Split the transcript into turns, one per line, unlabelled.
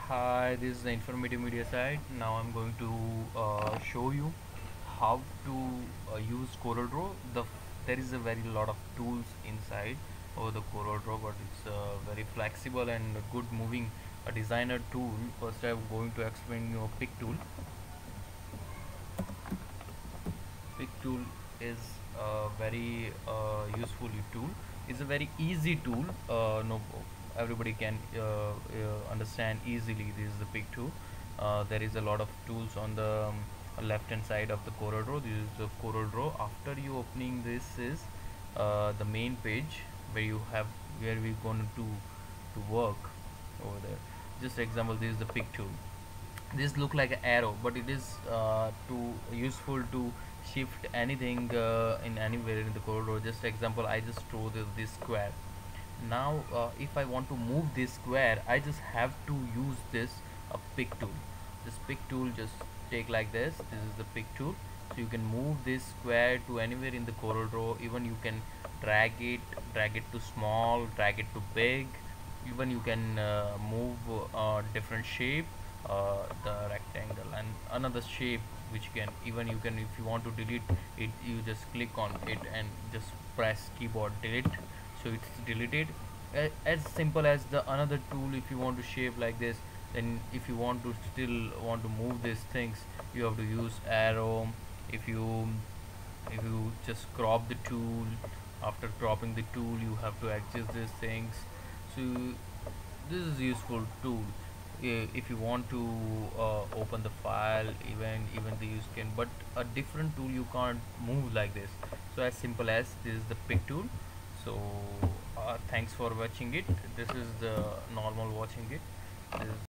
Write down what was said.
Hi, this is the Informative Media site. Now I'm going to show you how to use CorelDRAW. There is a very lot of tools inside over the CorelDRAW, but it's very flexible and a good moving designer tool. First, I'm going to explain you a pick tool. Pick tool is a very useful tool. It's a very easy tool. No, everybody can understand easily. This is the pick tool. There is a lot of tools on the left hand side of the CorelDRAW. This is the CorelDRAW. After you opening this is the main page where we're going to work over there. Just example, this is the pick tool. This look like an arrow, but it is too useful to shift anything in anywhere in the corridor. Just example, I just draw this square. Now if I want to move this square, I just have to use this pick tool. This pick tool just take like this is the pick tool, so you can move this square to anywhere in the corridor. Even you can drag it to small, drag it to big. Even you can move different shape, the rectangle and another shape, which can even you can, if you want to delete it, you just click on it and just press keyboard delete, so it's deleted. As simple as the another tool. If you want to shape like this, then if you want to still want to move these things, you have to use arrow. If you just crop the tool, after cropping the tool you have to adjust these things. So this is useful tool. If you want to open the file, even the use can, but a different tool you can't move like this. So as simple as this is the pick tool. So thanks for watching it. This is the normal watching it. This is